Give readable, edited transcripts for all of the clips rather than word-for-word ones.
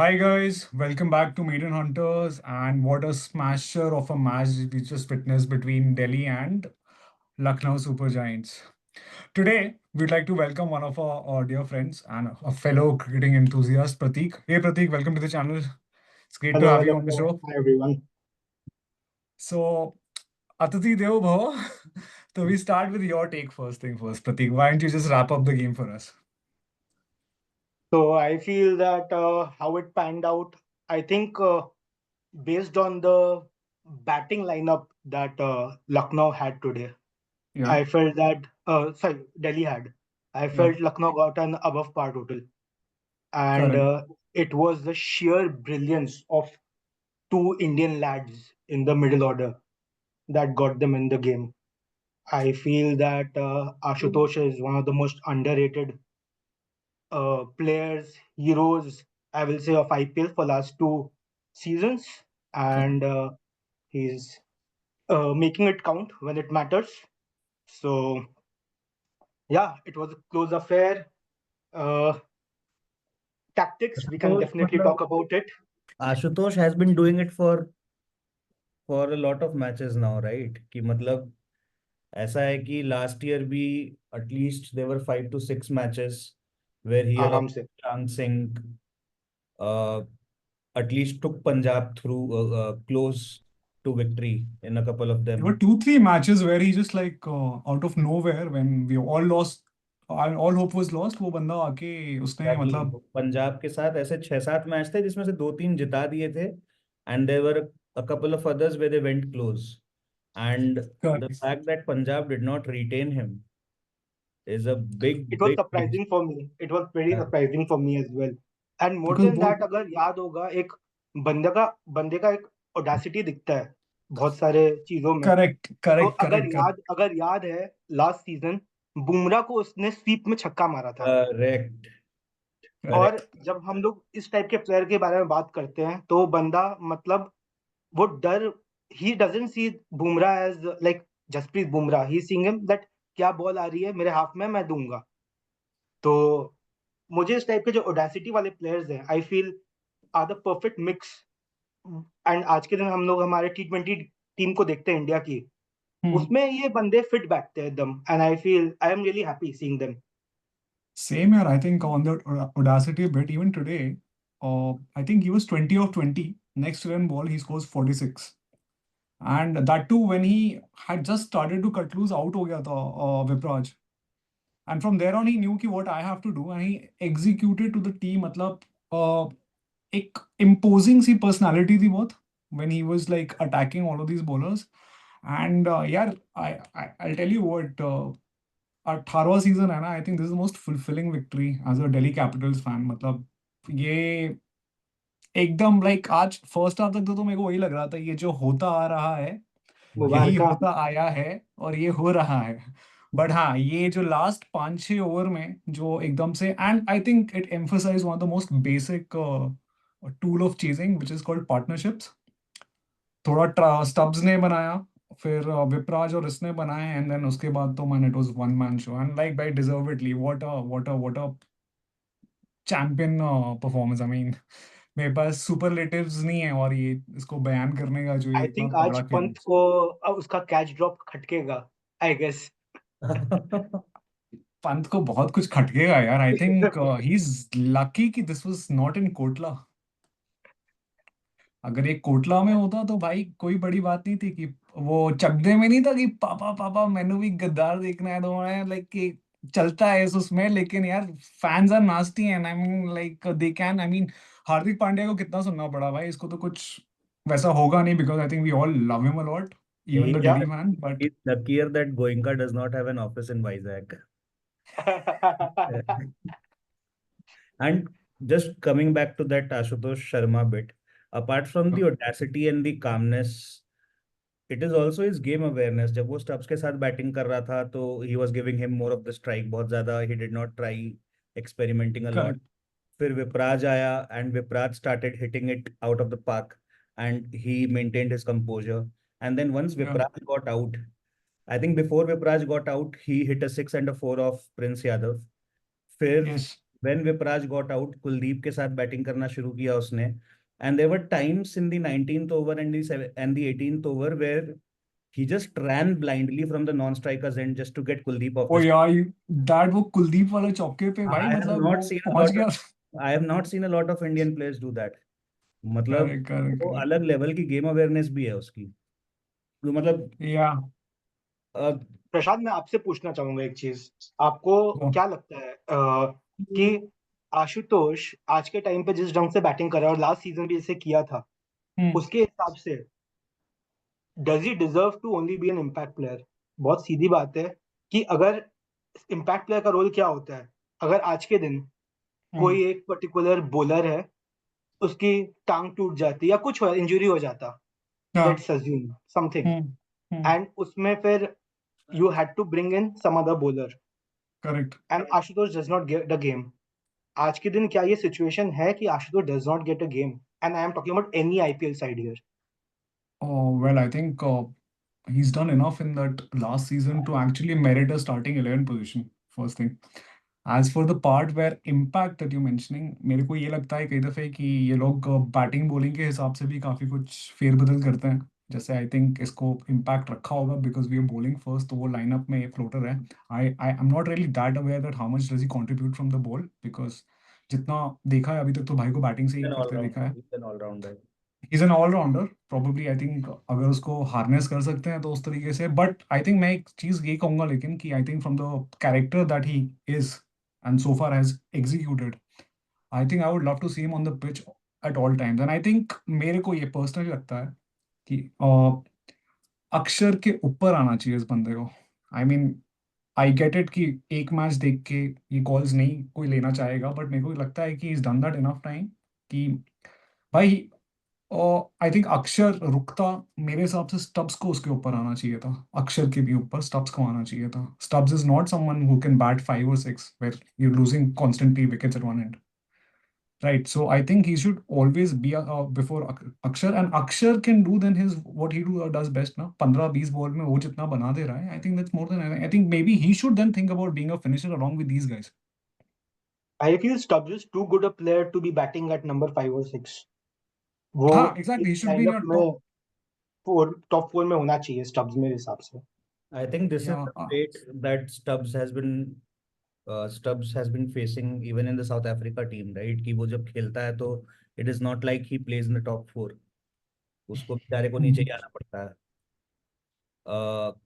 Hi guys, welcome back to Maiden Hunters, and what a smasher of a match we just witnessed between Delhi and Lucknow Super Giants. Today, we'd like to welcome one of our dear friends and a fellow cricketing enthusiast, Prateek. Hey Prateek, welcome to the channel. It's great to Hello, have you hello, on the hello. show. Hi, everyone. So, Atati Devo Bhava. So we start with your take first thing first, Prateek. Why don't you just wrap up the game for us? So I feel that how it panned out, I think based on the batting lineup that Lucknow had today, Yeah, I felt that, Delhi had. I yeah, felt Lucknow got an above par total. And correct. it was the sheer brilliance of two Indian lads in the middle order that got them in the game. I feel that Ashutosh is one of the most underrated players, heroes, I will say, of IPL for last two seasons, Correct. and he's making it count when it matters. So yeah, it was a close affair. Uh, Tactics, we can Ashutosh definitely मतलब talk about it. Ashutosh has been doing it for a lot of matches now, right? कि मतलब ऐसा है कि last year भी at least there were 5 to 6 matches where he along आराम with से. Chang Singh uh, at least took Punjab through close to victory in a couple of There were them. two, three matches where he just like out of nowhere when we all lost, all hope was lost. वो बंदा आके उसने Exactly. मतलब पंजाब के साथ ऐसे 6 7 match थे जिसमें से 2 3 जिता दिए थे and there were a couple of others where they went close. And the correct. fact that Punjab did not retain him is a It big, was big, big. surprising for me. It was very Yeah. surprising for me as well. And more Because than both that, अगर याद होगा एक बंदे का एक audacity दिखता है बहुत सारे चीजों में. correct, तो correct, correct, correct. अगर याद है लास्ट सीजन बुमराह को उसने स्वीप में छक्का मारा था. Correct, और correct. जब हम लोग इस टाइप के प्लेयर के बारे में बात करते हैं तो बंदा मतलब वो डर he doesn't see Bumrah as like Jasprit Bumrah he seeing him that क्या बॉल आ रही है मेरे हाथ में मैं दूंगा. तो मुझे इस टाइप के जो ओडेसिटी वाले प्लेयर्स हैं I feel are the perfect mix. And आज के दिन हम लोग हमारे T20 टीम को देखते हैं इंडिया की, Hmm. उसमें ये बंदे फिट बैठते हैं एकदम. And I feel I am really happy seeing them. Same here. I think on the audacity bit, even today, I think he was 20 of 20. Next run ball, he scores 46. And that too when he had just started to cut loose, out हो गया था Vipraj. And from there on, he knew कि what I have to do, and he executed to the T. मतलब uh, एक imposing सी personality थी बहुत when he was like attacking all of these bowlers. And यार, I'll tell you what, 18वां season है ना. I think this is most fulfilling victory as a Delhi Capitals fan. मतलब ये एकदम लाइक आज फर्स्ट हाफ तक तो मेरे को वही लग रहा था, ये जो होता आ रहा है यही मुबारका. होता आया है और ये हो रहा है. बट हाँ, ये जो लास्ट 5 6 ओवर में जो एकदम से, and I think it emphasize one of the most basic tool of chasing which is called partnerships. थोड़ा स्टब्स ने बनाया, फिर विपराज और इसने बनाए, एंड देन उसके बाद तो man it was one man show. And like by deservedly, what a champion performance. I mean मेरे पास सुपरलेटिव्स नहीं है और ये इसको बयान करने का, जो ये आई इतना थिंक आज तगड़ा खेला. पंत को उसका कैच ड्रॉप खटकेगा, आई गेस. पंत को बहुत कुछ खटकेगा यार. I think he is lucky कि this was not in Kotla. अगर ये कोटला में होता तो भाई कोई बड़ी बात नहीं थी कि वो चकदे में नहीं था कि पापा पापा मैंने भी गद्दार देखना है, तो मैं लाइक कि चलता है इस उसमें. लेकिन यार, fans are nasty and I mean like they can, I mean Hardik Pandya को कितना सुनना पड़ा भाई, इसको तो कुछ वैसा होगा नहीं because I think we all love him a lot, even the He, yeah. Delhi fan. But he's luckier that Goenka does not have an office in Vizag. And just coming back to that Ashutosh Sharma bit, apart from the audacity and the calmness, it is also his game awareness. जब वो stubs के साथ batting कर रहा था तो he was giving him more of the strike. बहुत ज्यादा he did not try experimenting a lot. Correct. फिर विपराज आया and Vipraj started hitting it out of the park and he maintained his composure. And then once या. Vipraj got out, I think before Vipraj got out, he hit a 6 and a 4 of Prince Yadav. फिर yes. when Vipraj got out, Kuldeep के साथ batting करना शुरू किया उसने, and there were times in the 19th over and the 18th over where he just ran blindly from the non-strikers end just to get Kuldeep off oh the. यार that वो कुलदीप वाले चौके पे भाई I have मतलब not वो seen a पहुंच lot गया। of I have not seen a lot of Indian players do that. मतलब करेक्ट करेक्ट वो करेक्ट अलग लेवल की गेम अवेयरनेस भी है उसकी, तो मतलब या प्रशांत, मैं आपसे पूछना चाहूंगा एक चीज, आपको क्या लगता है कि आशुतोष आज के टाइम पे जिस ढंग से बैटिंग कर रहा है और लास्ट सीजन भी इसे किया था, उसके हिसाब से does he deserve to only be an impact player? बहुत सीधी बात है कि अगर इम्पैक्ट प्लेयर का रोल क्या होता है, अगर आज के दिन कोई एक पर्टिकुलर बॉलर है, उसकी टांग टूट जाती या कुछ इंजरी हो जाता, लेट्स अज्यूम समथिंग, एंड उसमें फिर you had to bring in some other bowler correct and Ashutosh does not get the game. आज के दिन क्या ये सिचुएशन है कि Ashutosh does not get a game, and I am talking about any IPL side here. Oh, well, I think he's done enough in that last season to actually merit a starting 11 position, first thing. As for the part where impact that you're mentioning, मेरे को ये लगता है कई दफ़े कि ये लोग बैटिंग बॉलिंग के हिसाब से भी काफ़ी कुछ फेरबदल करते हैं। जैसे आई थिंक इसको इम्पैक्ट रखा होगा because we are bowling first, तो वो लाइनअप में फ्लोटर है। I am not really that aware that how much does he contribute from the ball, because जितना देखा है अभी तक तो भाई को बैटिंग से ही an करते देखा all-rounder. है। He's an all-rounder. Is an all-rounder probably, I think अगर उसको हार्नेस कर सकते हैं तो उस तरीके से। बट आई थिंक मैं एक चीज ये कहूंगा लेकिन कि I think from the character that he is and so far has executed, I think I would love to see him on the pitch at all times. And I think मेरे को ये पर्सनली लगता है कि अक्षर के ऊपर आना चाहिए इस बंदे को। I mean I get it कि एक मैच देख के ये कॉल्स नहीं कोई लेना चाहेगा, बट मेरे को लगता है कि is done that enough time कि भाई। और आई थिंक अक्षर रुकता, मेरे हिसाब से स्टब्स को उसके ऊपर आना चाहिए था, अक्षर के भी ऊपर स्टब्स को आना चाहिए था। Stubbs is not someone who can bat 5 or 6 where you losing constantly wickets at one end, right? So I think he should always be before Axar, and Axar can do then his what he does best ना। 15-20 ball में वो जितना बना दे रहा है, I think that's more then, I think maybe he should then think about being a finisher along with these guys. I feel Stubbs is too good a player to be batting at number 5 or 6. वो हाँ इस exactly, he should be in lineup your में top. Top 4 में होना चाहिए stubs मेरे हिसाब से। I think this is या the fate that Stubbs has been facing even in the South Africa team, right? कि वो जब खेलता है तो it is not like he plays in the top 4. उसको बेचारे को नीचे ही आना पड़ता है.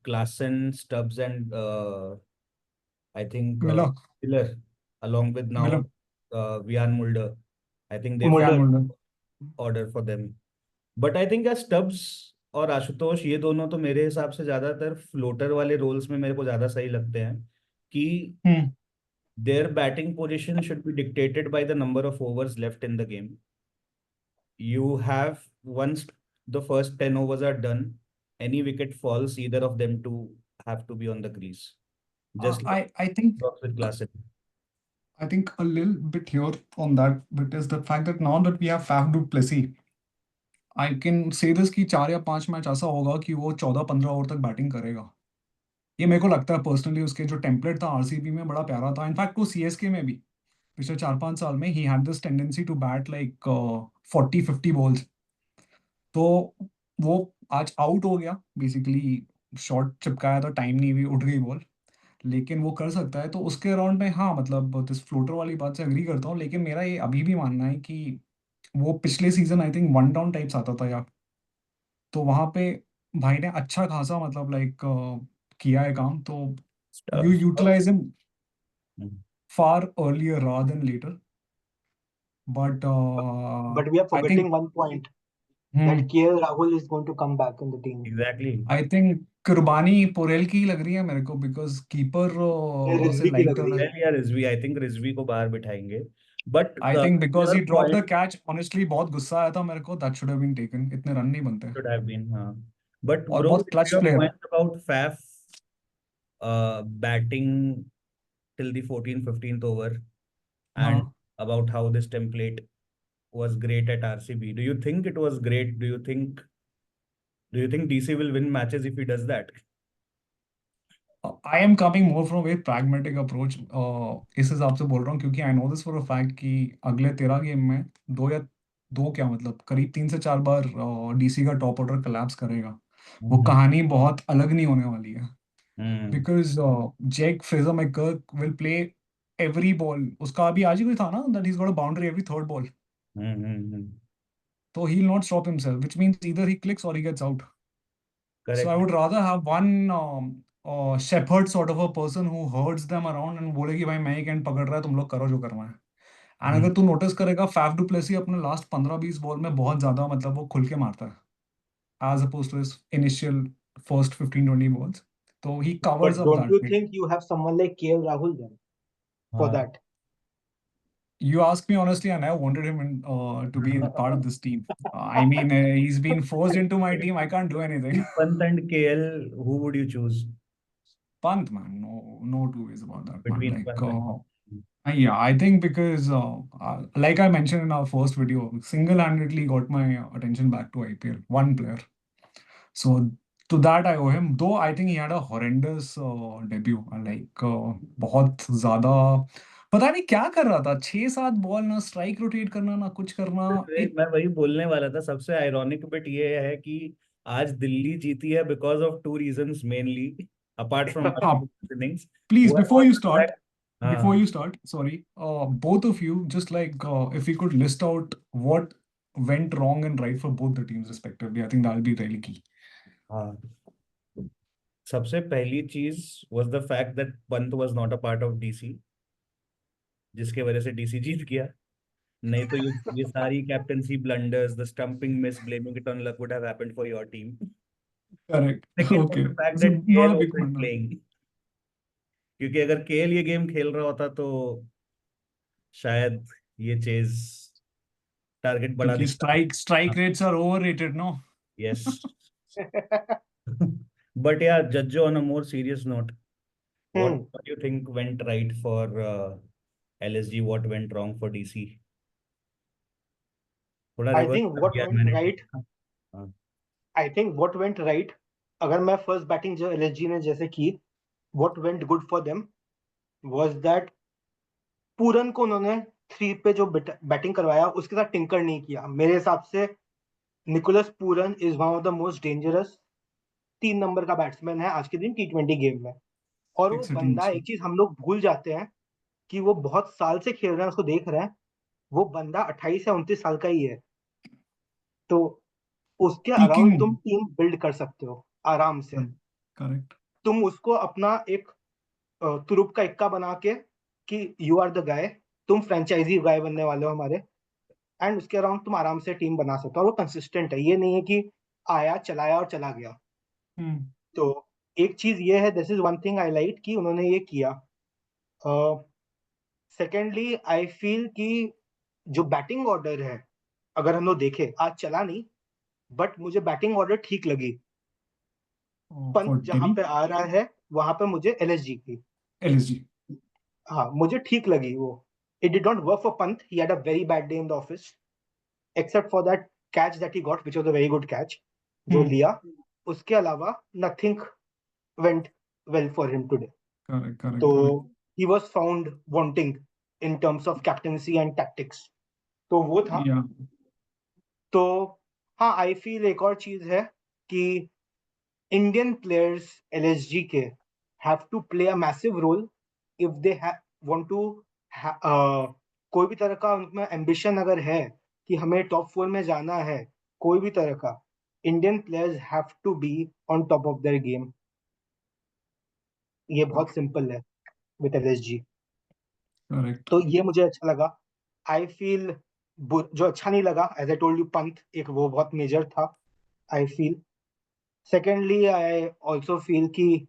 Klassen, Stubbs, and I think मिला Miller, along with मिला now Vian Mulder. I think they यार Mulder, form Mulder order for them. But I think Stubbs और आशुतोष ये दोनों तो मेरे हिसाब से ज्यादातर फ्लोटर वाले रोल्स में मेरे को ज्यादा सही लगते हैं कि their batting position should be dictated by the number of overs left in the game. You have, once the first 10 overs are done, any wicket falls, either of them two have to be on the crease. Just like I think with Klassen. I think a little bit here on that bit is the fact that now that we have Faf du Plessis, I can say this कि 4 या 5 match ऐसा होगा कि वो 14-15 over तक batting करेगा। ये मेरे को लगता है पर्सनली, उसके जो टेम्पलेट था आरसीबी में बड़ा प्यारा था। इनफैक्ट वो सीएसके में भी पिछले 4-5 साल में he had this tendency to bat like 40-50 balls. तो वो आज आउट हो गया बेसिकली, शॉट चिपकाया था, टाइम नहीं हुई, उठ गई बॉल, लेकिन वो कर सकता है। तो उसके अराउंड में हाँ मतलब दिस फ्लोटर वाली बात से अग्री करता हूँ, लेकिन मेरा ये अभी भी मानना है कि वो पिछले season I think one down types आता था यार, तो वहां पे भाई ने अच्छा खासा मतलब लाइक किया है काम, तो you Stubbs. Utilize him Hmm. Far earlier rather than later, but but we are I think forgetting one point that KL Rahul is going to come back in the team. Exactly. I think कुर्बानी पोरेल की लग रही है मेरे को, because keeper से रिजवी की like लग कर रही रहा है। है। Well, yeah, Rizvi. I think Rizvi को बाहर बिठाएंगे. But I think because your he drop the point catch, honestly बहुत गुस्सा आया था मेरे को, that should have been taken, इतने रन नहीं बनते should have been. But और bro, बहुत क्लच your प्लेयर है। point about Faf batting till the 14th, 15th over and हाँ about how this template was great at RCB. Do you think it was great? Do you think DC will win matches if he does that? I am coming more from very pragmatic approach, इस हिसाब से बोल रहा हूँ क्योंकि I know this for a fact कि अगले 13 game में दो क्या मतलब करीब 3 से 4 बार डीसी का टॉप ऑर्डर कोलैप्स करेगा। वो कहानी बहुत अलग नहीं होने वाली है because Jack Fraser-McGurk will play every ball. उसका अभी आज ही कोई था ना that he's got a boundary every third ball, so he'll not stop himself, which means either he clicks or he gets out. So I correct. would rather have one shepherd sort of a person who herds them around and बोले कि भाई मैं ही cantt पकड़ रहा है, तुम लोग करो जो करना है। एंड अगर तू नोटिस करेगा फैफ डू प्लेसी अपने लास्ट 15-20 बॉल में बहुत ज्यादा मतलब वो खुल के मारता है as opposed to his initial first 15-20 balls, तो he covers But up don't that you way. think you have someone like KL Rahul then for हाँ। that? You ask me honestly, and I wanted him to be part of this team. I mean, he's been forced into my team. I can't do anything. Pant and KL, who would you choose Pant, man, no two ways about that, man. between Like, Pant and yeah, I think because, like I mentioned in our first video, single-handedly got my attention back to IPL. One player. So to that I owe him. Though I think he had a horrendous debut. Like, बहुत ज़्यादा पता नहीं क्या कर रहा था, 6-7 ball ना strike rotate करना ना कुछ करना। मैं वही बोलने वाला था। सबसे आयरॉनिक बिट ये है कि आज दिल्ली जीती है because of two reasons mainly, apart from innings. Please, one before was you the start, fact. हाँ sorry, both of you, just like if we could list out what went wrong and right for both the teams respectively, I think that'll be really key. हाँ। सबसे पहली चीज was the fact that Pant was not a part of DC, जिसके वजह से DC जीत गया। नहीं तो ये सारी captaincy blunders, the stumping miss, blaming it on luck would have happened for your team. Correct. Second was Okay. The fact So that not KL a big wasn't wonder. Playing, क्योंकि अगर KL ये game खेल रहा होता तो शायद ये chase target बढ़ा क्योंकि दिखता। strike rates are overrated, no? Yes. But yeah Jajjo on a more serious note, Hmm. what you think went right for LSG, what went wrong for DC? थोड़ा I रिवर्स think कर what दिया went मैंने। right, हाँ। I think what went right, अगर मैं first batting जो LSG ने जैसे की, what went good for them was that पूरन को उन्होंने 3 पे जो बैटिंग करवाया उसके साथ टिंकर नहीं किया। मेरे हिसाब से Nicholas Pooran is one of the most dangerous 3 number का बैट्समैन है आज के दिन T20 गेम में। और वो Fix it बंदा, in. एक चीज हम लोग भूल जाते हैं कि वो बहुत साल से खेल रहे हैं, उसको देख रहे हैं, वो बंदा 28 या 29 साल का ही है। तो उसके अराउंड तुम Peaking. टीम बिल्ड कर सकते हो आराम से। Correct. तुम उसको अपना एक तुरुप का इक्का बना के कि यू आर द गाय, तुम फ्रेंचाइजी गाय बनने वाले हो हमारे, एंड उसके अराउंड तुम आराम से टीम बना सकते हो। और वो कंसिस्टेंट है, ये नहीं है कि आया चलाया और चला गया। Hmm. तो एक चीज ये है, this is one thing I like कि उन्होंने ये किया। सेकेंडली आई फील कि जो बैटिंग ऑर्डर है, अगर हम लोग देखें, आज चला नहीं, बट मुझे बैटिंग ऑर्डर ठीक लगी। For पंत जहां Delhi, पे आ रहा है वहां पे मुझे एलएसजी की, LSG. हाँ मुझे ठीक लगी वो। It did not work for Pant, he had a very bad day in the office, except for that catch that he got which was a very good catch जो Hmm. लिया। उसके अलावा nothing went well for him today. Correct, तो correct, correct. He was found wanting in terms of captaincy and tactics, तो वो था। Yeah. तो हाँ, आई फील एक और चीज है कि इंडियन प्लेयर्स एलएसजी के have to play a massive role if they want to, कोई भी तरह का उनमें एम्बिशन अगर है कि हमें टॉप 4 में जाना है, कोई भी तरह का, Indian players have to be on top of their game. ये बहुत सिंपल है विद एलएसजी। Correct. तो ये मुझे अच्छा लगा। आई फील जो अच्छा नहीं लगा, as I told you, Pant एक वो बहुत मेजर था I feel. Secondly I also feel कि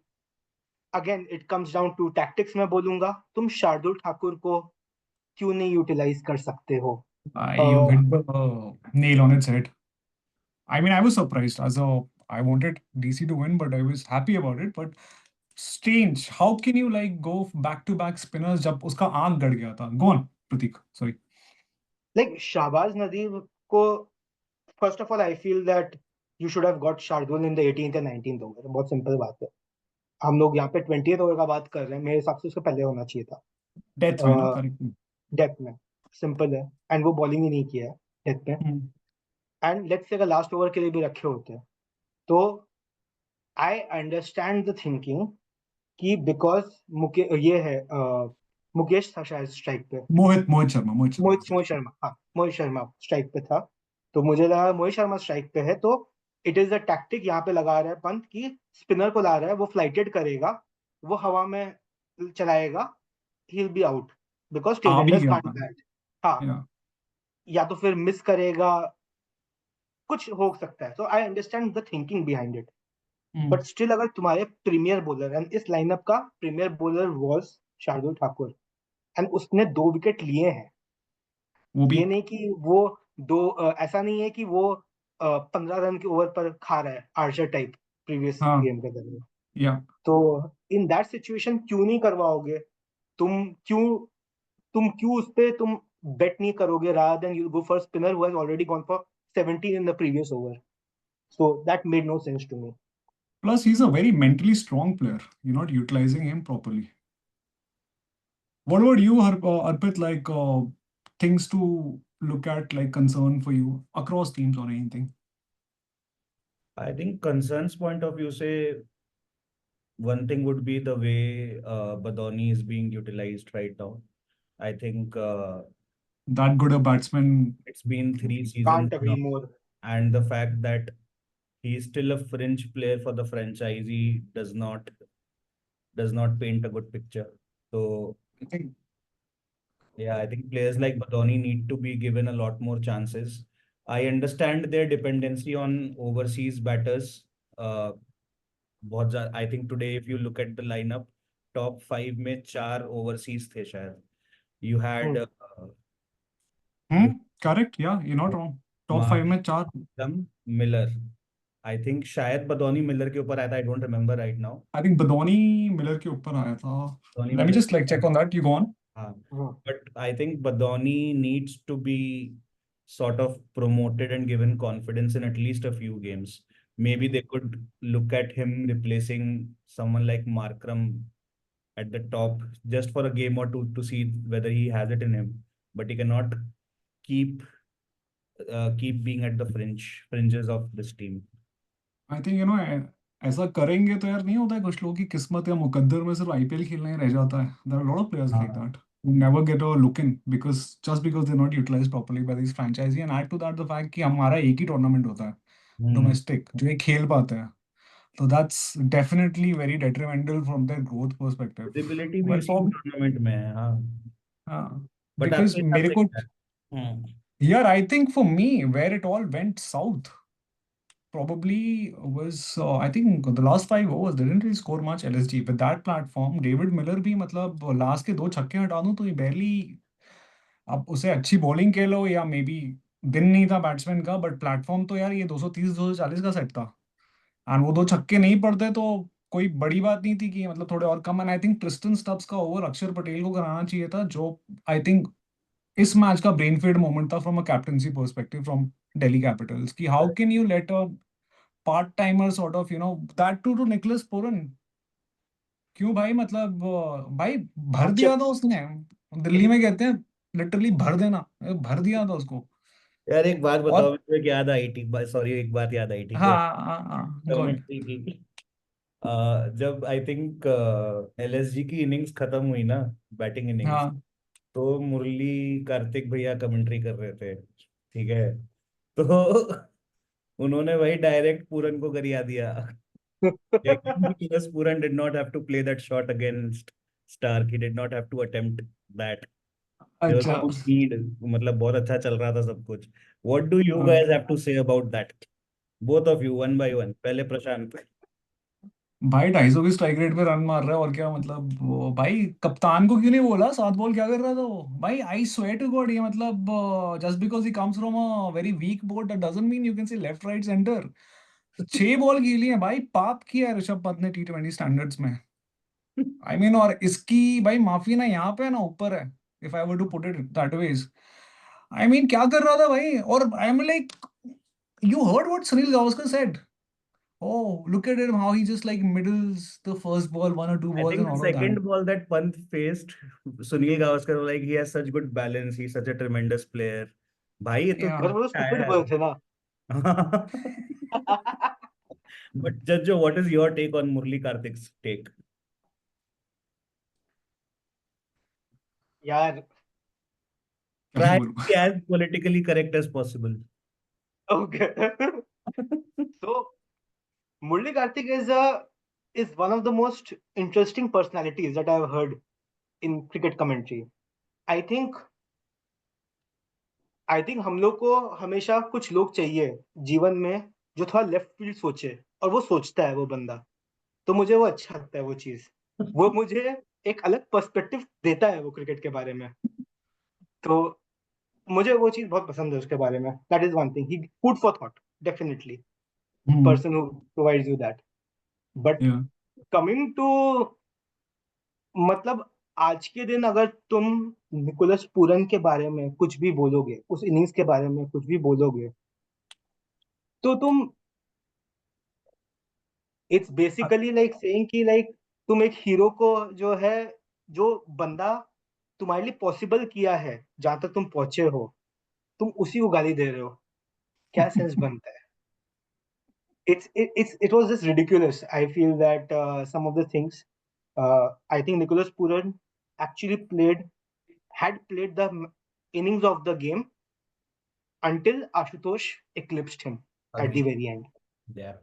again it comes down to tactics. मैं बोलूंगा तुम शार्दुल ठाकुर को क्यों नहीं यूटिलाइज कर सकते हो? You hit the nail on its head. I mean, I was surprised I wanted DC to win, but I was happy about it. But strange, how can you like go back to back spinners जब उसका आंख गड़ गया था? Go on, Pratik. Sorry. Like Shahbaz Nadeem को, first of all I feel that you should have got Shardul in the 18th and 19th over. बहुत simple बात है। हम लोग यहाँ पे 20th ओवर का बात कर रहे हैं, मेरे हिसाब से उसके पहले होना चाहिए था डेथ में ना, करेक्ट। डेथ में। सिंपल है। एंड वो बॉलिंग ही नहीं किया है डेथ में। एंड लेट्स से अगर लास्ट ओवर के लिए भी रखे होते हैं तो आई अंडरस्टैंड द थिंकिंग कि बिकॉज ये है मुकेश था शायद स्ट्राइक पे, मोहित शर्मा। मोहित शर्मा, हाँ मोहित शर्मा स्ट्राइक पे था। तो मुझे लगा मोहित शर्मा स्ट्राइक पे है तो इट इज अ टैक्टिक यहाँ पे लगा रहा है पंत की स्पिनर को ला रहा है, वो फ्लाइटेड करेगा, वो हवा में चलाएगा, he will be out because आ भी टेल गया कांट था। बैट। हाँ, या या तो फिर मिस करेगा, कुछ हो सकता है। तो I understand the thinking behind it. But still अगर तुम्हारे प्रीमियर बॉलर, एंड इस लाइनअप का premier bowler was Shardul Thakur, and उसने 2 विकेट लिए हैं। वो भी। ये नहीं कि वो ऐसा नहीं है कि वो 15 रन के ओवर पर खा रहा है आर्चर टाइप प्रीवियस हाँ। गेम के दौरान। या तो इन दैट सिचुएशन क्यों नहीं करवाओगे? तुम क्यों तुम क्यों उस पे तुम बेट नहीं करोगे rather than you go for spinner who has already gone for 17 in the previous over? So that made no sense to me. Plus, he's a very mentally strong player. You're not utilizing him properly. What about you, Arpit? Like things to look at, like concern for you across teams or anything? I think concerns point of view say one thing would be the way Badoni is being utilized right now. I think That good a batsman. it's been 3 seasons Can't agree now, more. and the fact that he's still a fringe player for the franchise does not paint a good picture. So I think. yeah, I think players like Badoni need to be given a lot more chances. I understand their dependency on overseas batters. Uh, I think today if you look at the lineup, top 5 में 4 overseas थे शायद. You had Hmm. you Correct. Yeah, you're not wrong. Top 5 Mahavir में 4. Miller. I think शायद बदौनी Miller के ऊपर आया था. I don't remember right now. I think Badoni Miller के ऊपर आया था. बदौनी Let me Miller. just like check on that. You go on. हाँ. Hmm. But I think Badoni needs to be sort of promoted and given confidence in at least a few games. Maybe they could look at him replacing someone like Markram at the top just for a game or two to see whether he has it in him. But he cannot keep keep being at the fringes of this team. I think ऐसा करेंगे तो यार नहीं होता है, कुछ लोगों की किस्मत या मुकद्दर में सिर्फ आईपीएल खेलना ही रह जाता है. There are lot of players like हाँ. That who never get a look in because just because they're not utilized properly by these franchisee, and add to that the fact कि हमारा एक ही टूर्नामेंट होता है हम्म. डोमेस्टिक जो ये खेल पाते हैं. तो that's definitely very detrimental from their growth perspective. Visibility भी Well, इसी for टूर्नामेंट में है. हाँ. बट because आपके हिसाब मेरे से को क्या है? हम्म. यार I think for me where it all went south probably was I think the last 5 overs they didn't really score much. LSG with that platform David Miller भी मतलब लास्ट के 2 छक्के हटा दूं तो ये barely, अब उसे अच्छी बॉलिंग कह लो या मे बी दिन नहीं था बैट्समैन का, बट प्लेटफॉर्म तो यार ये 230 240 का सेट था. एंड वो 2 छक्के नहीं पड़ते तो कोई बड़ी बात नहीं थी कि मतलब थोड़े और कम. And I think Tristan Stubbs का ओवर अक्षर पटेल को कराना चाहिए था, जो आई थिंक इस मैच का ब्रेन फीड मोमेंट था from a captaincy perspective from Delhi Capitals की. How can you let a part timer sort of that to Nicholas Pooran. क्यों भाई, मतलब भाई भर हाँ, दिया था चिप्स। उसने. दिल्ली में कहते हैं लिटरली भर देना, भर दिया था उसको. यार एक बात बताओ, और मुझे याद आई थी. सॉरी, एक बात याद आई, ठीक हाँ है. हाँ हाँ गुड. कमेंट्री की. जब आई थिंक एलएसजी की इनिंग्स खत्म हुई ना, बैटिंग इनिंग्स, हाँ तो मुरली कार्तिक भैया कमेंट्री कर रहे थे, ठीक है. तो उन्होंने वही डायरेक्ट पूरन को गरिया दिया. Because Puran did not have to play that shot against Stark. He did not have to attempt that. There was अच्छा. no need. मतलब बहुत अच्छा चल रहा था सब कुछ. What do you हाँ. guys have to say about that? Both of you, one by one. पहले प्रशांत. भाई 250 की स्ट्राइक रेट पे रन मार रहा है और क्या मतलब वो भाई कप्तान को क्यों नहीं बोला 7 बॉल क्या कर रहा था वो भाई. आई स्वेयर टू गॉड ये मतलब just because he comes from a very weak board that doesn't mean you can say left right centre. 6 ball खेली है भाई, पाप किया है ऋषभ पंत ने T20 स्टैंडर्ड्स में. आई मीन और इसकी भाई माफी ना यहाँ पे है ना ऊपर है, if I were to put it that ways. I mean क्या कर रहा था भाई. और I am like, you heard what Sunil Gavaskar said. Oh, look at him, how he just like middles the first ball, one or two I balls think and the all of that. second ball that Pant faced, Sunil Gavaskar was like, he has such good balance, he's such a tremendous player. भाई ये तो Yeah. पर वो क्या है stupid यार? Ball थे ना. But Judge, what is your take on Murli Karthik's take? यार. क्या Try to बोलूं. be as politically correct as possible. Okay. So Murli Kartik is one of the most interesting personalities that I've heard in cricket commentary. I think हम लोग को हमेशा कुछ लोग चाहिए जीवन में जो थोड़ा लेफ्ट फील्ड सोचे, और वो सोचता है वो बंदा. तो मुझे वो अच्छा लगता है वो चीज. वो मुझे एक अलग पर्सपेक्टिव देता है वो क्रिकेट के बारे में. तो मुझे वो चीज बहुत पसंद है उसके बारे में. That is one thing, he food for thought definitely, person who provides you that. But Yeah. Coming to, मतलब आज के दिन अगर तुम निकोलस पूरन के बारे में कुछ भी बोलोगे, उस इनिंग्स के बारे में कुछ भी बोलोगे, तो तुम, इट्स बेसिकली लाइक सेइंग कि लाइक तुम एक हीरो को जो है, जो बंदा तुम्हारे लिए पॉसिबल किया है जहां तक तुम पहुंचे हो, तुम उसी को गाली दे रहे हो. क्या सेंस बनता है? It was just ridiculous. I feel that some of the things, I think Nicholas Puran actually had played the innings of the game until Ashutosh eclipsed him at the very end. Yeah.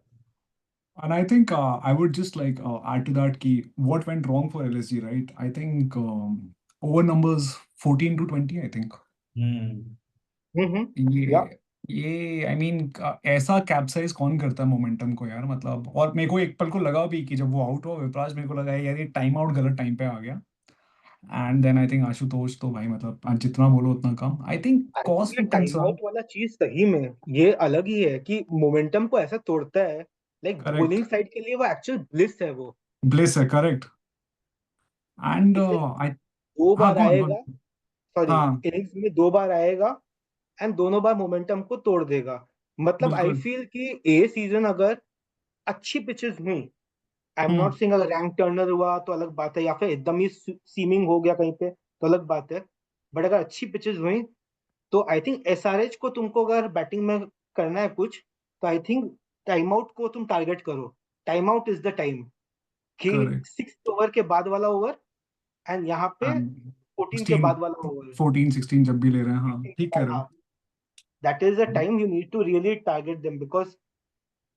And I think I would just like add to that key what went wrong for LSG, right? I think over numbers 14 to 20, I think. Yeah. ये I mean ऐसा capsize कौन करता है momentum को यार, मतलब. और मेरे को एक पल को लगा भी कि जब वो आउट हुआ विपराज, मेरे को लगा यार ये टाइम आउट गलत टाइम पे आ गया. And then I think Ashutosh तो भाई मतलब आज जितना बोलो उतना कम. I think I think cause ये फॉर टाइम कंसर्न. आउट वाला चीज सही में ये अलग ही है कि मोमेंटम को ऐसा तोड़ता है. Like correct. बॉलिंग साइड के लिए वो एक्चुअल ब्लिस है वो. ब्लिस है, करेक्ट. एंड उसे आई. दो हाँ, बार कौन कौन. आएगा, सॉरी, हाँ, इनिंग्स में दो बार आएगा एंड दोनों बार मोमेंटम को तोड़ देगा. मतलब आई बिल्कुल. फील कि ए सीजन अगर अच्छी पिचेस हुई, आई एम नॉट हम्म. सेइंग अगर रैंक टर्नर हुआ तो अलग बात है, या फिर एकदम ही सीमिंग हो गया कहीं पे तो अलग बात है. बट अगर अच्छी पिचेस हुई तो आई थिंक एसआरएच को, तुमको अगर बैटिंग में करना है कुछ, तो आई थिंक टाइम आउट को तुम टारगेट करो. Time out is the time, कि करेक्ट. 6 ओवर के बाद वाला ओवर एंड यहाँ पे एंड 14 के 16, बाद वाला ओवर. 14 16 जब भी ले रहे हैं, हाँ ठीक कह रहे हाँ, that is the time you need to really target them, because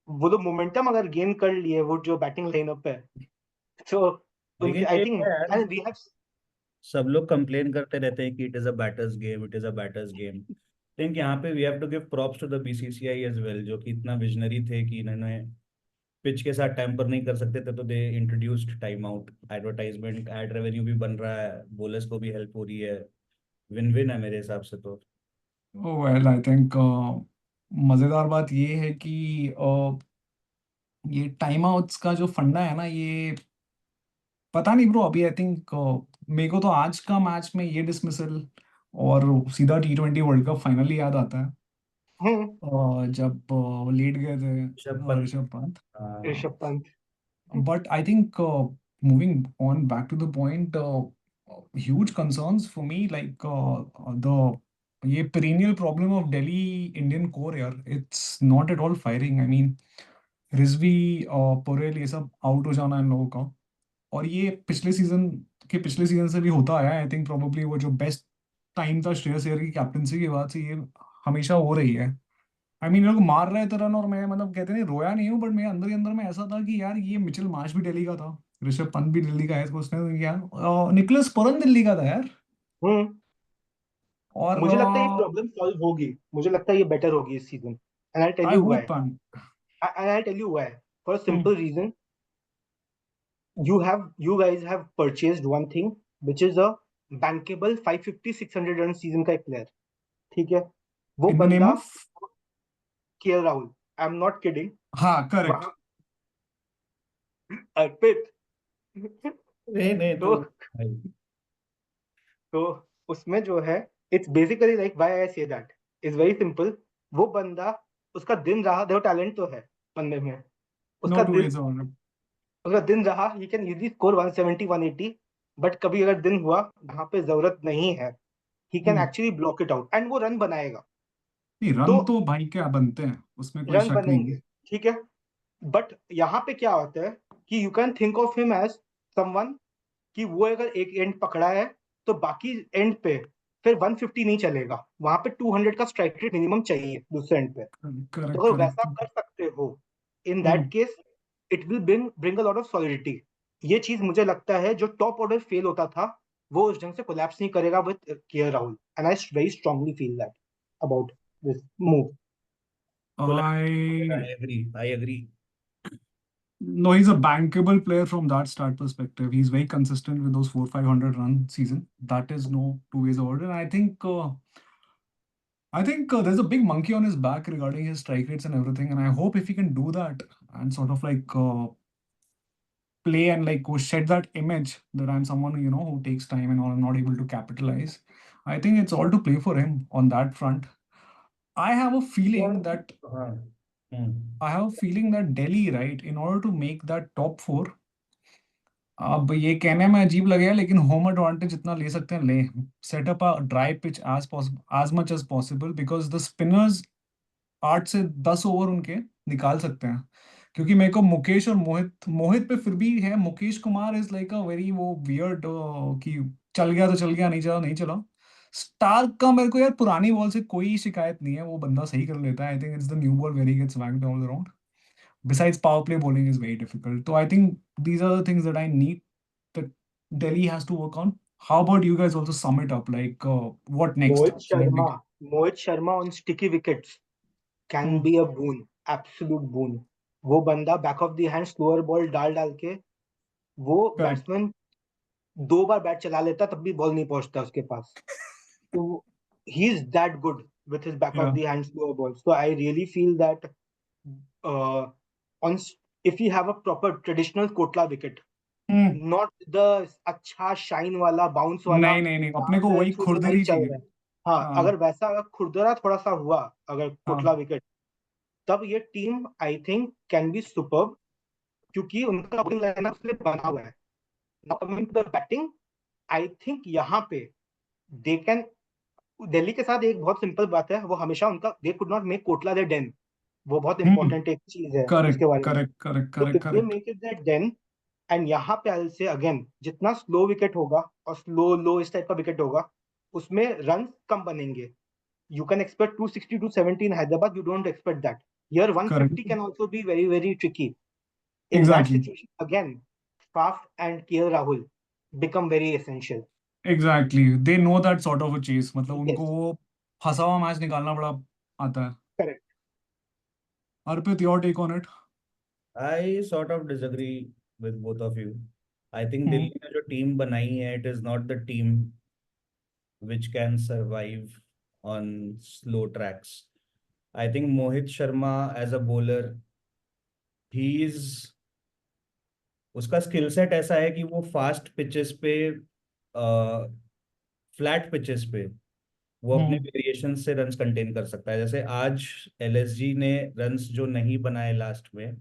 वो लोग मोमेंटम अगर गेन कर लिए वो जो बैटिंग लाइनअप है, तो उनके लेकिन आई ये थिंक, क्या यार, एंड वी हैव. सब लोग कंप्लेन करते रहते हैं कि it is a batter's game, it is a batter's game. Think यहाँ पे we have to give props to the BCCI as well, जो कि इतना विजनरी थे कि इन्होंने पिच के साथ टैम्पर नहीं कर सकते थे तो they introduced time out. Advertisement, ad revenue भी बन रहा है, बोलर्स को भी हेल्प हो रही है. विन विन है मेरे हिसाब से तो. वेल आई थिंक मजेदार बात ये है कि ये टाइम आउट्स का जो फंडा है ना, ये पता नहीं ब्रो. अभी आई थिंक मेरे को तो आज का मैच में ये डिसमिसल और सीधा T20 वर्ल्ड कप फाइनली याद आता है. हम्म. जब लेट गए थे Rishabh Pant. Rishabh Pant. Rishabh Pant. But I think moving on back to the point, huge concerns for me, like the ये perennial problem of Delhi Indian core यार, it's not at all firing. I mean, Rizvi Porel ये सब आउट हो जाना इन लोगों का. और ये पिछले सीजन से भी होता आया है. आई थिंक प्रोबेबली वो जो बेस्ट टाइम था श्रेयस अय्यर की कैप्टनसी के बाद से ये हमेशा हो रही है. आई मीन लोग मार रहे थे रन और मैं मतलब कहते नहीं रोया नहीं हूँ, बट मेरे अंदर ही अंदर में ऐसा था कि यार ये मिचेल मार्श भी दिल्ली का था, ऋषभ पंत भी दिल्ली का है, तो उसने तो किया. निकोलस पुरन दिल्ली का था यार. हम्म. और मुझे लगता है ये प्रॉब्लम सॉल्व होगी, मुझे लगता है ये बेटर होगी इस season. And I tell I you why. Hope. And I tell you why. For a simple reason, you guys have purchased one thing which is a bankable 550-600 run season का एक player. ठीक है, वो in the name बंदा of. KL Rahul. I am not kidding. हाँ, correct. वहां अर्पित. नहीं नहीं तो तो भाई. तो उसमें जो है, it's basically like why I say that is very simple. वो बंदा, उसका दिन रहा, देखो टैलेंट तो है बंदे में, उसका No two दिन ways about it. उसका दिन रहा, he can easily score 170 180, but कभी अगर दिन हुआ जहाँ पे जरूरत नहीं है, he can hmm. Actually block it out and वो रन बनाएगा। नहीं, तो रन तो भाई क्या बनते हैं, उसमें कोई रन शक नहीं बनेंगे, है। ठीक है, बट यहाँ पे क्या होता है कि you can think of him as someone कि वो अगर एक एंड पकड़ा है तो बाकी एंड पे फिर 150 नहीं चलेगा, वहां पे 200 का स्ट्राइक रेट मिनिमम चाहिए दूसरे एंड पे। तो करेक्ट अगर वैसा करेक्ट। कर सकते हो, in that hmm. Case it will bring a lot of solidity. ये चीज मुझे लगता है जो टॉप ऑर्डर फेल होता था वो उस ढंग से कोलैप्स नहीं करेगा विद के Rahul, and I very strongly feel that about this move. I I agree. No, he's a bankable player from that start perspective. He's very consistent with those 400-500 run season. That is no two ways about it. And I think there's a big monkey on his back regarding his strike rates and everything. And I hope if he can do that and sort of like play and like shed that image that I'm someone who takes time and all, I'm not able to capitalize. I think it's all to play for him on that front. I have a feeling that हाँ. हम्म. I have a feeling that Delhi, right, in order to make that top four, अब ये कहने में अजीब लगेगा लेकिन home advantage जितना ले सकते हैं ले, setup a dry pitch as much as possible, because the spinners 8 से 10 ओवर उनके निकाल सकते हैं। क्योंकि मेरे को मुकेश और मोहित मोहित पे फिर भी है, Mukesh Kumar is like a very वो वियर्ड कि चल गया तो चल गया, नहीं चला नहीं चला। स्टार्क का मेरे को यार पुरानी बॉल से कोई शिकायत नहीं है, वो बंदा सही कर लेता है। I think it's the new ball very gets whacked all around. Besides, power play bowling is very difficult. So I think these are the things that I need that Delhi has to work on. How about you guys also sum it up? Like, what next? Mohit So that Sharma we. Mohit Sharma on sticky wickets can Hmm, be a boon, absolute boon. वो बंदा back of the hand slower ball डाल डाल के, वो correct. Batsman 2 बार bat चला लेता तब भी बॉल नहीं पहुंचता उसके पास। So he's that good with his back of Yeah. the hand slower ball. So I really feel that uh, on if you have a proper traditional Kotla wicket, Hmm. not the अच्छा shine वाला bounce वाला नहीं नहीं नहीं, जहाँ अपने को पे वही शुरू में ही खुरदरी चल चाहिए। रहा है। हाँ, हाँ अगर वैसा अगर खुरदरा थोड़ा सा हुआ अगर कोटला हाँ। विकेट, तब ये team I think can be superb, क्योंकि उनका बॉलिंग लाइनअप से बना हुआ है। Now coming to the batting, I think यहाँ पे दे कैन, दिल्ली के साथ एक बहुत सिंपल बात है, वो हमेशा उनका they could not make Kotla their den. वो बहुत Hmm. इंपॉर्टेंट एक चीज है Correct उसके बारे में। correct correct तो correct if they correct. Make it that then, and यहाँ पे आई से अगेन जितना स्लो विकेट होगा और स्लो लो इस टाइप का विकेट होगा उसमें रन कम बनेंगे। You can expect 260 270 in Hyderabad, you don't expect that here. Correct. 150 can also be very very tricky. In that Exactly. Situation again Faf and KL Rahul become very essential. Exactly. They know that sort of a chase. मतलब उनको yes, वो फंसा हुआ match निकालना बड़ा आता है। Correct. Arpit, your take on it? I sort of disagree with both of you. I think Hmm. Delhi ने जो टीम बनाई है, it is not the team which can survive on slow tracks. I think Mohit Sharma as a bowler, he is उसका skill set ऐसा है कि वो fast pitches पे, फ्लैट पिचेस पे वो अपने Hmm. वेरिएशन से रन्स कंटेन कर सकता है। जैसे आज एलएसजी ने रन्स जो नहीं बनाए लास्ट में,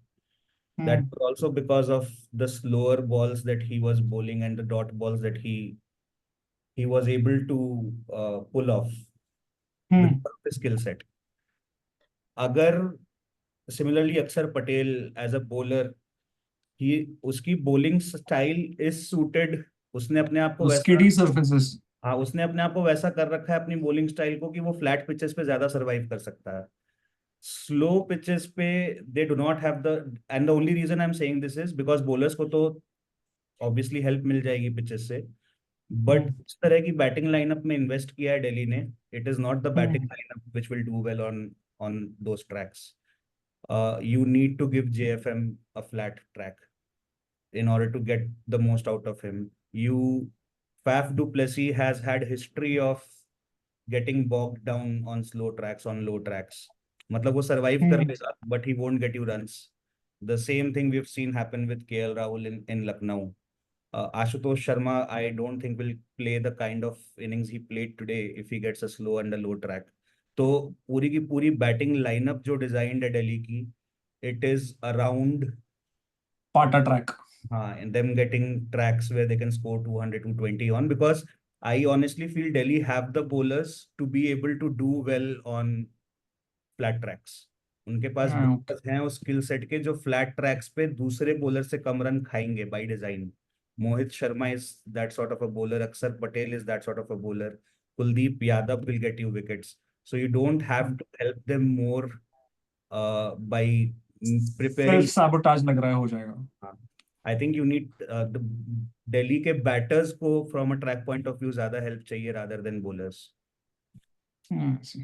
that Hmm. was also because of the slower balls that he was bowling and the dot balls that he was able to pull off Hmm. because of his skill set. अगर similarly अक्षर Patel as a bowler, ही उसकी bowling style is suited, उसने अपने आप को वैसा, Skitty surfaces. हाँ उसने अपने आप को वैसा कर रखा है अपनी बॉलिंग स्टाइल को कि वो फ्लैट पिचेस पे ज्यादा सरवाइव कर सकता है। स्लो पिचेस पे they do not have the, and the only reason I am saying this is because bowlers को तो ऑब्वियसली हेल्प मिल जाएगी पिचेस से, बट Hmm. इस तरह की बैटिंग लाइनअप में इन्वेस्ट किया है दिल्ली ने, it is not the batting Hmm. Lineup which will do well on those tracks. You need to give JFM a flat track in order to get the most out of him. Faf du Plessis has had history of getting bogged down on slow tracks, on low tracks. मतलब वो survive कर Hmm. लेगा, but he won't get you runs. The same thing we've seen happen with KL Rahul in Lucknow. Ashutosh Sharma, I don't think will play the kind of innings he played today if he gets a slow and a low track. तो पूरी की पूरी batting lineup जो designed है दिल्ली की, it is around Pata track. And them getting tracks where they can score 200, 220 on, because I honestly feel Delhi have the bowlers to be able to do well on flat tracks. उनके पास Yeah, bowlers हैं उस skill set के जो flat tracks पे दूसरे bowler से कम run खाएंगे by design. Mohit Sharma is that sort of a bowler. Akshar Patel is that sort of a bowler. Kuldeep Yadav will get you wickets. So you don't have to help them more by preparing. self sabotage लग रहा है हो जाएगा. I think you need the Delhi के batters को from a track point of view ज्यादा help चाहिए rather than bowlers. I see.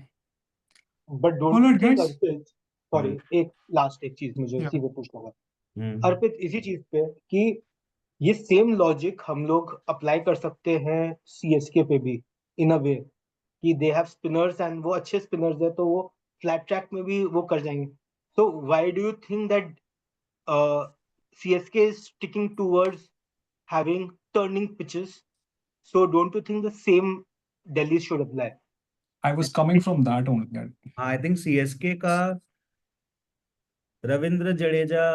But don't All you right, think, guys. Arpit, sorry, एक लास्ट एक चीज मुझे Yeah. इसी पे पूछना था अर्पित, इसी चीज पे कि ये सेम लॉजिक हम लोग अप्लाई कर सकते हैं सीएसके पे भी इन अ वे कि दे हैव स्पिनर्स एंड वो अच्छे स्पिनर्स है तो वो फ्लैट ट्रैक में भी वो कर जाएंगे. So why do you think that CSK is sticking towards having turning pitches? So don't you think the same Delhi should apply? I was coming from that only. I think CSK का Ravindra Jadeja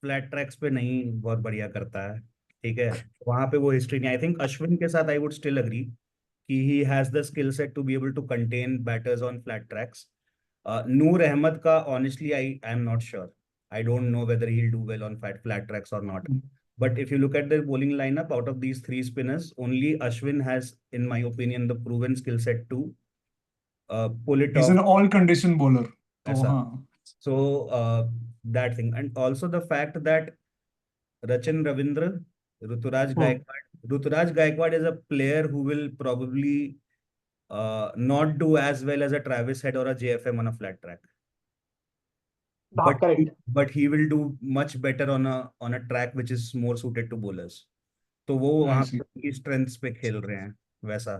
flat tracks पे नहीं बहुत बढ़िया करता है. ठीक है, वहां पे वो हिस्ट्री नहीं. आई थिंक अश्विन के साथ आई वुड स्टिल अग्री कि he has the skill set to be able to contain batters on flat tracks. Noor Ahmad का honestly I am not sure. I don't know whether he'll do well on flat tracks or not. But if you look at the bowling lineup, out of these three spinners, only Ashwin has, in my opinion, the proven skill set to pull it He's off. an all condition bowler. ऐसा. हाँ. So that thing, and also the fact that Rachin Ravindra, Ruturaj Gaikwad is a player who will probably not do as well as a Travis Head or a JFM on a flat track. But he will do much better on a track which is more suited to bowlers. तो वो वहाँ पे strengths पे खेल रहे हैं वैसा.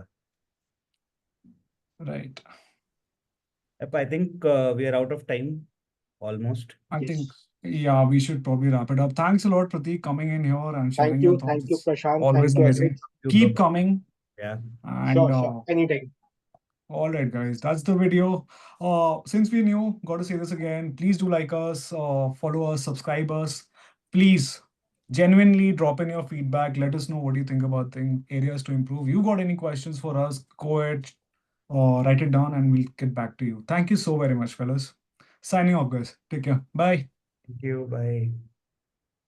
Right. I think we are out of time almost. I think yeah, we should probably wrap it up. Thanks a lot, Prateek, coming in here and sharing your thoughts. Thank you, Prashant. Always thank amazing. You, Keep coming. Yeah. And sure. Anytime. All right, guys, that's the video. Since we're new, got to say this again. Please do like us, follow us, subscribe us. Please, genuinely drop in your feedback. Let us know what you think about areas to improve. You got any questions for us? Go ahead, write it down, and we'll get back to you. Thank you so very much, fellas. Signing off, guys. Take care. Bye. Thank you. Bye.